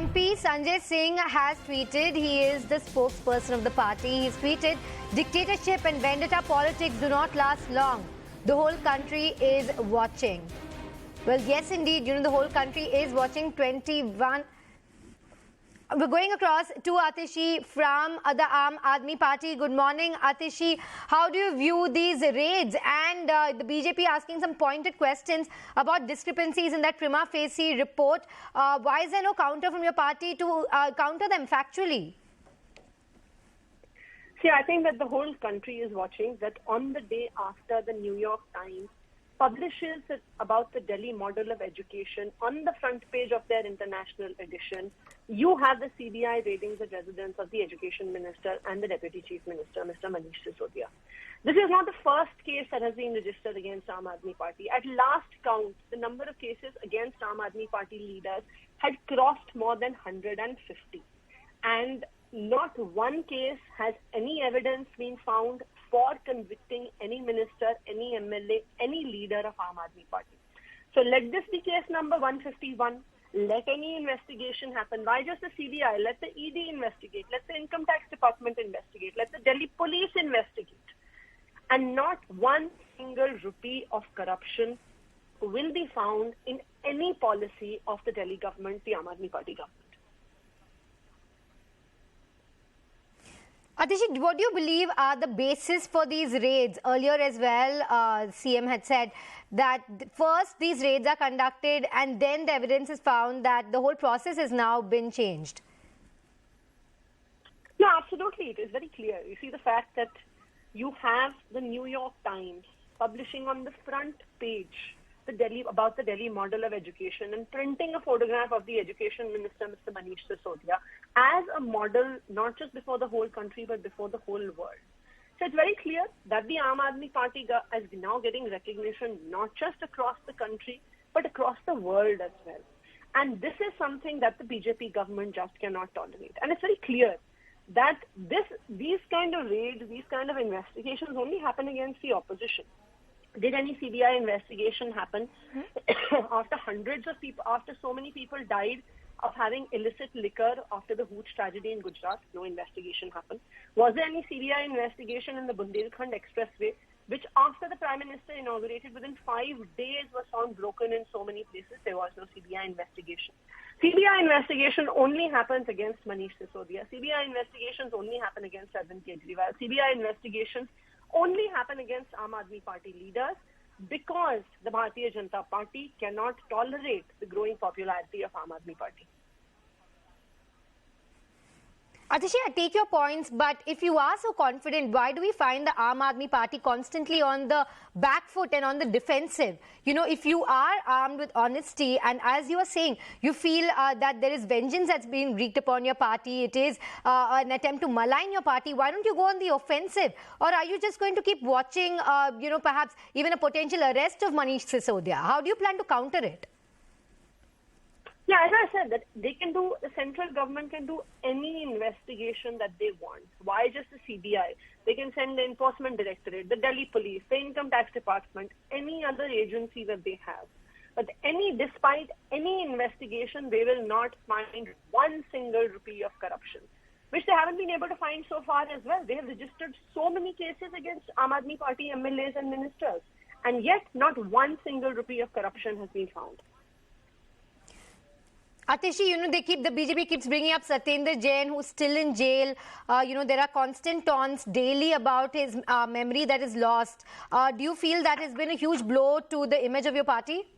MP Sanjay Singh has tweeted, he is the spokesperson of the party. He's tweeted, dictatorship and vendetta politics do not last long. The whole country is watching. Well, yes, indeed, the whole country is watching. 21. We're going across to Atishi from the Aam Aadmi Party. Good morning, Atishi. How do you view these raids and the BJP asking some pointed questions about discrepancies in that prima facie report? Why is there no counter from your party to counter them factually? See, I think that the whole country is watching that on the day after the New York Times publishes about the Delhi model of education on the front page of their international edition, you have the CBI raiding the residence of the Education Minister and the Deputy Chief Minister, Mr. Manish Sisodia. This is not the first case that has been registered against Aam Aadmi Party. At last count, the number of cases against Aam Aadmi Party leaders had crossed more than 150. And not one case has any evidence been found for convicting any minister, any MLA, any leader of Aam Aadmi Party. So let this be case number 151. Let any investigation happen. Why just the CBI? Let the ED investigate. Let the Income Tax Department investigate. Let the Delhi Police investigate. And not one single rupee of corruption will be found in any policy of the Delhi government, the Aam Aadmi Party government. Atishi, what do you believe are the basis for these raids? Earlier as well, CM had said that first these raids are conducted and then the evidence is found that the whole process has now been changed. No, absolutely. It is very clear. You see the fact that you have the New York Times publishing on the front page about the Delhi model of education and printing a photograph of the Education Minister, Mr. Manish Sisodia, as a model not just before the whole country but before the whole world. So it's very clear that the Aam Aadmi Party is now getting recognition not just across the country but across the world as well. And this is something that the BJP government just cannot tolerate. And it's very clear that these kind of raids, these kind of investigations only happen against the opposition. Did any CBI investigation happen after hundreds of people, after so many people died of having illicit liquor after the Hooch tragedy in Gujarat? No investigation happened. Was there any CBI investigation in the Bundelkhand Expressway, which after the Prime Minister inaugurated within 5 days was found broken in so many places? There was no CBI investigation. CBI investigation only happens against Manish Sisodia. CBI investigations only happen against Arvind Kejriwal. CBI investigations only happen against Aam Aadmi Party leaders because the Bharatiya Janata Party cannot tolerate the growing popularity of Aam Aadmi Party. Atishi, I take your points, but if you are so confident, why do we find the Aam Aadmi Party constantly on the back foot and on the defensive? If you are armed with honesty and as you are saying, you feel that there is vengeance that's being wreaked upon your party, it is an attempt to malign your party, why don't you go on the offensive? Or are you just going to keep watching, perhaps even a potential arrest of Manish Sisodia? How do you plan to counter it? Yeah, as I said, that the central government can do any investigation that they want. Why just the CBI? They can send the Enforcement Directorate, the Delhi Police, the Income Tax Department, any other agency that they have. But despite any investigation, they will not find one single rupee of corruption, which they haven't been able to find so far as well. They have registered so many cases against Aam Aadmi Party MLAs and ministers, and yet not one single rupee of corruption has been found. Atishi, the BJP keeps bringing up Satyendra Jain, who's still in jail. There are constant taunts daily about his memory that is lost. Do you feel that has been a huge blow to the image of your party?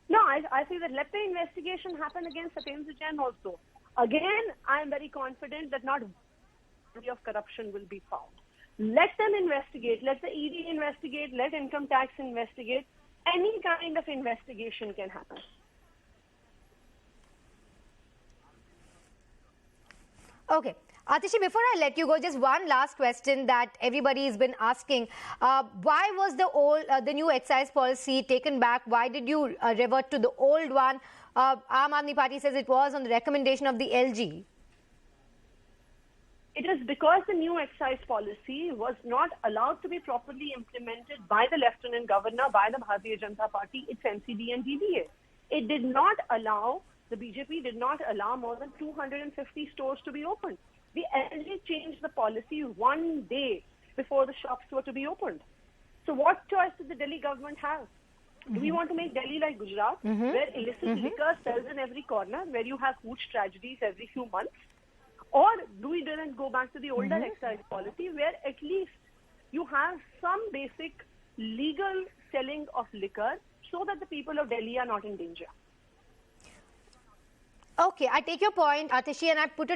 No, I feel that let the investigation happen against Satyendra Jain also. Again, I am very confident that not one of corruption will be found. Let them investigate. Let the ED investigate. Let income tax investigate. Any kind of investigation can happen. Okay. Atishi, before I let you go, just one last question that everybody has been asking. Why was the new excise policy taken back? Why did you revert to the old one? Aam Aadmi Party says it was on the recommendation of the LG. It is because the new excise policy was not allowed to be properly implemented by the Lieutenant Governor, by the Bharatiya Janata Party, its NCD and DDA. It did not allow the BJP did not allow more than 250 stores to be opened. The LG changed the policy one day before the shops were to be opened. So what choice did the Delhi government have? Do we want to make Delhi like Gujarat, where illicit liquor sells in every corner, where you have huge tragedies every few months? Or do we then go back to the older excise policy, where at least you have some basic legal selling of liquor so that the people of Delhi are not in danger? Okay, I take your point, Atishi, and I put it